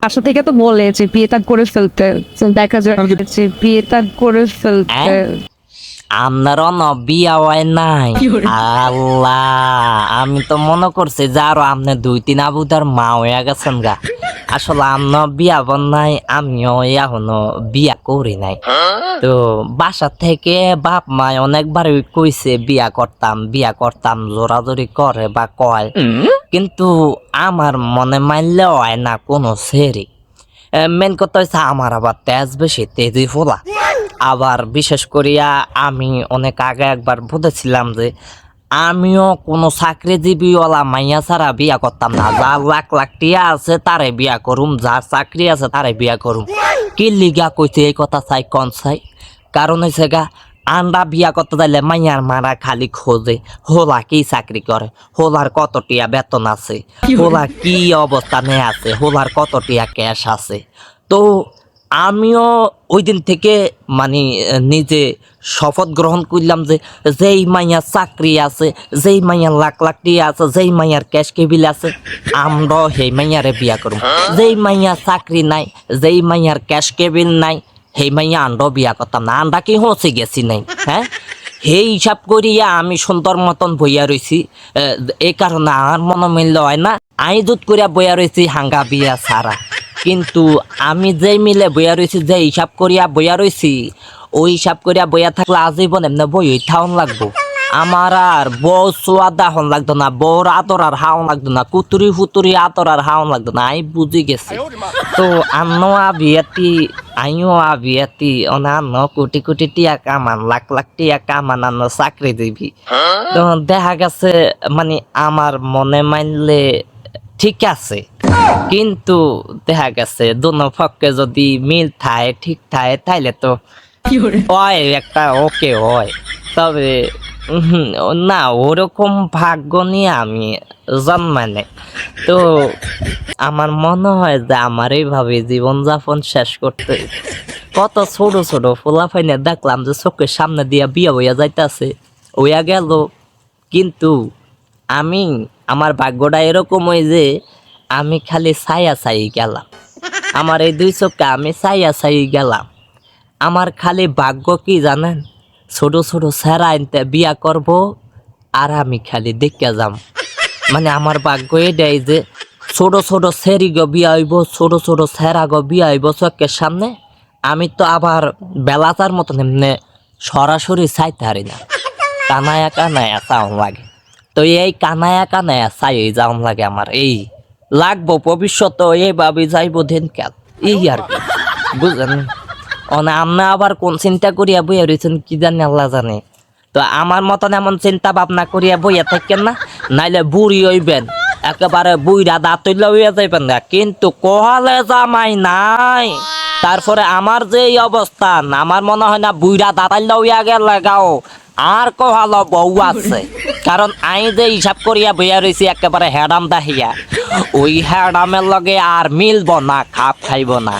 আশা থেকে তো বলে যে বিয়েটা করে ফেলতে, তো দেখা যায় যে বিয়েটা করে ফেলতে। আপনারও বিয়া হয় নাই? আল্লাহ, আমি তো মনে করছি যে আরো আপনি 2-3 আবুদার মা হয়ে গেছেন গা। আসলে আপনার বিয়া বন নাই, আমিও এখনো বিয়া করি নাই। তো বাসা থেকে বাপ মায় অনেকবার কইছে বিয়া করতাম জোরাজোরি করে বা কয়, কিন্তু আমার মনে মানলে হয় না কোনো সেরি। মেন কথা হচ্ছে আমার আবার তেজ বেশি, তেজি ফোলা। আবার বিশেষ করিয়া আমি অনেক আগে একবার বুঝেছিলাম যে আমিও কোনো চাকরিজীবীওয়ালা মাইয়া ছাড়া বিয়া করতাম না। যার লাখ লাখ টিয়া আছে তারে বিয়া করুম, যার চাকরি আছে তারে বিয়া করুম। কি লিগা কইছে এই কথা চাই কন চাই, কারণ হয়েছে গা আন্ডা বিয়া করতে যাইলে মাইয়ার মারা খালি খোঁজে হোলা কি চাকরি করে, হোলার কত টিয়া বেতন আছে, হোলা কি অবস্থানে আছে, হোলার কত টিয়া ক্যাশ আছে। তো আমিও ওই দিন থেকে মানে নিজে শপথ গ্রহণ করলাম যে যেই মাইয়ার চাকরি আছে, যেই মাইয়ার লাখ লাখ টিয়া আছে, যেই মাইয়ার ক্যাশ কেবিল আছে, আমরাও সেই মাইয়ারে বিয়া করুম। যেই মাইয়ার চাকরি নাই, যেই মাইয়ার ক্যাশ কেবিল নাই, সেই মাইয়া আন্ডাও বিয়া করতাম না। আন্ডা কি হচ্ছে গেছি নাই, হ্যাঁ? সেই হিসাব করিয়া আমি সুন্দর মতন বইয়া রয়েছি। এই কারণে আমার মনে মিলল হয় না, আমি দুধ করিয়া বইয়া রয়েছি হাঙ্গা বিয়া ছাড়া। কিন্তু আমি যেই মিলে বইয়া রয়েছি, যে হিসাব করিয়া বইয়া রয়েছি, ওই হিসাব করিয়া বইয়া থাকলে আজীবন এমনি বই থাউন লাগবো। আমার আর বউ সোয়াদা হন লাগতো না, বউর আদর আর হাওন লাগতো না, কুতুরি ফুতুরি আদর আর হাওন লাগতো না। আমি বুঝি গেছি। তো আনো আবিয়াতি, আইও আবিয়াতি, অনান্য কোটি কোটি টিয়া কামান, লাখ লাখ টিয়া কামান, আন্ন চাকরি দিবি। তো দেখা গেছে মানে আমার মনে মানলে ঠিক আছে, কিন্তু দেখা গেছে দোনো পক্ষে যদি মিল থাকে, ঠিক থাকে, তাইলে তো হয় একটা ওকে হয়। তবে না, ওরকম ভাগ্য নিয়ে আমি জন্মানে। তো আমার মনে হয় যে আমার এইভাবে জীবনযাপন শেষ করতে। কত ছোট ছোট ফোলাফাইনে দেখলাম যে চোখের সামনে দিয়া বিয়ে হইয়া যাইতেছে, হইয়া গেল। কিন্তু আমি, আমার ভাগ্যটা এরকম হয় যে আমি খালি ছায়া ছাই গেলাম। আমার এই 2 চোখে আমি ছায়া ছাই গেলাম। আমার খালি ভাগ্য কি জানেন, ছোট ছোট সেরা আনতে বিয়া করব আর আমি খালি দেখে যাম। মানে আমার ভাগ্য এটাই যে ছোট ছোট সেরি গো বিয়া হইব, ছোট ছোট সেরা গো বিয়া হইব চোখের সামনে। আমি তো আবার বেলাতার মতন এমনি সরাসরি চাইতে পারি না, কানায়া কানায়া চাউন লাগে। তো এই কানায়া কানায়া চাই যাওন লাগে আমার, এই লাগবো ভবিষ্যৎ এইভাবে যাইবো দিনকাল, এই আর কি, বুঝলেন? আপনি আবার কোন চিন্তা করিয়া বইয়া রয়েছেন কি জানি আল্লাহ জানে। তো আমার মতন এমন চিন্তা ভাবনা করিয়া বইয়া থাকেন না, নাইলে বুড়ি হইবেন, একেবারে বুইরা দাঁত হইয়া যাইবেন না। কিন্তু কোহালে জামাই নাই, তারপরে আমার যে এই অবস্থান, আমার মনে হয় না বুইরা দাঁতাইলা হইয়া গেলে গাও আর কোহালো বউ আছে। কারণ আই যে হিসাব করিয়া বইয়া রয়েছি একেবারে হেডাম দাহিয়া, ওই হেডামের লগে আর মিলব না, খাপ খাইব না।